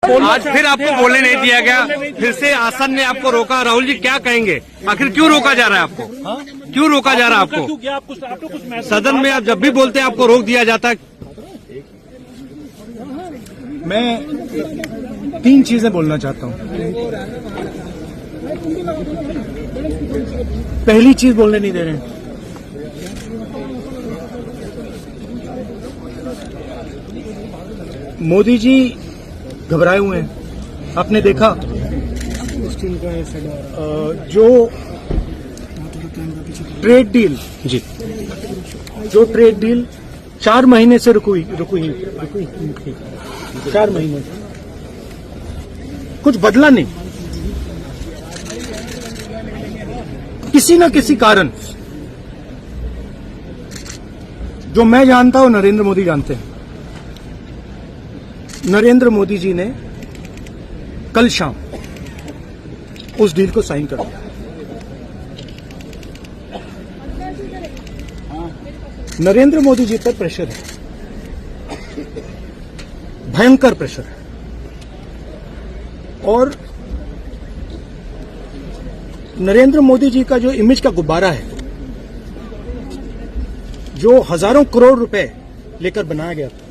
आज फिर आपको बोलने नहीं दिया गया, फिर से आसन ने आपको रोका। राहुल जी क्या कहेंगे, आखिर क्यों रोका जा रहा है आपको? क्यों रोका जा रहा है आपको? सदन में आप जब भी बोलते हैं आपको रोक दिया जाता है। मैं 3 चीजें बोलना चाहता हूं। पहली चीज बोलने नहीं दे रहे हैं। मोदी जी घबराए हुए हैं। आपने देखा जो ट्रेड डील जी, जो ट्रेड डील 4 महीने से रुकी 4 महीने से कुछ बदला नहीं। किसी न किसी कारण, जो मैं जानता हूं नरेंद्र मोदी जानते हैं, नरेंद्र मोदी जी ने कल शाम उस डील को साइन कर दिया। नरेंद्र मोदी जी पर प्रेशर है, भयंकर प्रेशर है। और नरेंद्र मोदी जी का जो इमेज का गुब्बारा है, जो हजारों करोड़ रुपए लेकर बनाया गया था,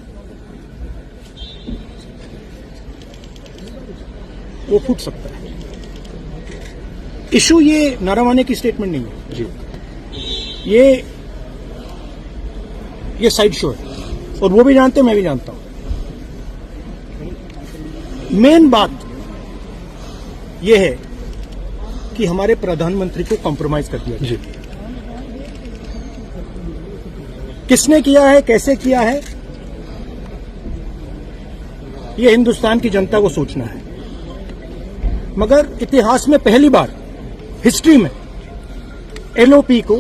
वो फूट सकता है। इशू ये नारावाने की स्टेटमेंट नहीं है जी, ये साइड शो है, और वो भी जानते हैं, मैं भी जानता हूं। मेन बात यह है कि हमारे प्रधानमंत्री को कॉम्प्रोमाइज कर दिया जी। किसने किया है, कैसे किया है, ये हिंदुस्तान की जनता को सोचना है। मगर इतिहास में पहली बार हिस्ट्री में एलओपी को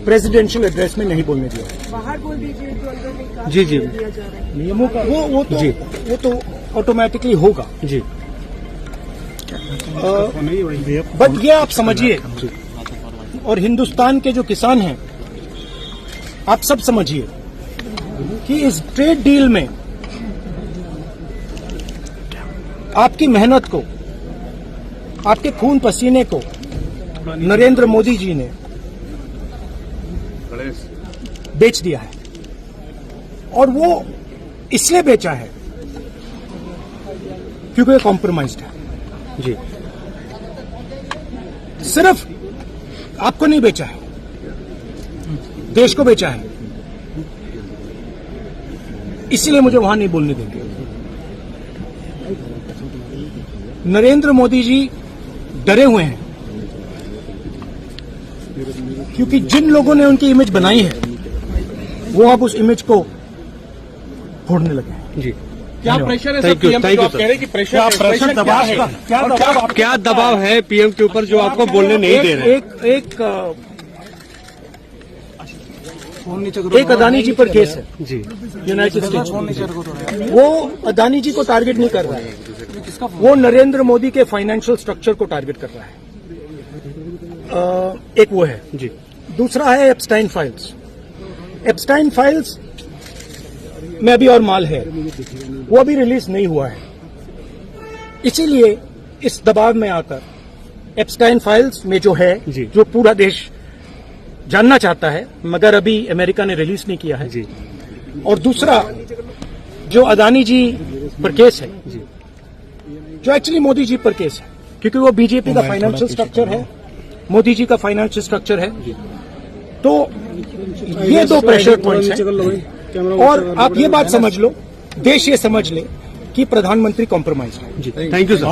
प्रेसिडेंशियल एड्रेस में नहीं बोलने दिया। बाहर बोल दीजिए, जो अंदर नहीं कहा जी जी, दिया जा रहा है। नियमों का वो तो ऑटोमेटिकली होगा जी। बट ये आप समझिए, और हिंदुस्तान के जो किसान हैं, आप सब समझिए कि इस ट्रेड डील में आपकी मेहनत को, आपके खून पसीने को नरेंद्र मोदी जी ने बेच दिया है। और वो इसलिए बेचा है क्योंकि ये कॉम्प्रोमाइज्ड है जी। सिर्फ आपको नहीं बेचा है, देश को बेचा है। इसलिए मुझे वहां नहीं बोलने देंगे। नरेंद्र मोदी जी डरे हुए हैं, क्योंकि जिन लोगों ने उनकी इमेज बनाई है, वो अब उस इमेज को फोड़ने लगे हैं जी। क्या प्रेशर है सर पीएम पे, जो आप कह रहे हैं कि प्रेशर दबाव है, क्या दबाव है पीएम के ऊपर जो आपको बोलने नहीं दे रहे? एक अदानी जी पर केस है जी, यूनाइटेड स्टेट्स। वो अदानी जी को टारगेट नहीं कर रहा है, वो नरेंद्र मोदी के फाइनेंशियल स्ट्रक्चर को टारगेट कर रहा है। एक वो है जी। दूसरा है एप्स्टाइन फाइल्स। एप्स्टाइन फाइल्स में अभी और माल है, वो अभी रिलीज नहीं हुआ है। इसीलिए इस दबाव में आकर एप्स्टाइन फाइल्स में जो है, जो पूरा देश जानना चाहता है, मगर अभी अमेरिका ने रिलीज नहीं किया है जी। और दूसरा जो अदानी जी पर केस है जी, जो एक्चुअली मोदी जी पर केस है, क्योंकि वो बीजेपी का फाइनेंशियल स्ट्रक्चर है, मोदी जी का फाइनेंशियल स्ट्रक्चर है। तो ये 2 प्रेशर पॉइंट्स हैं। और आप ये बात समझ लो, देश ये समझ ले कि प्रधानमंत्री कॉम्प्रोमाइज है जी। Thank you sir.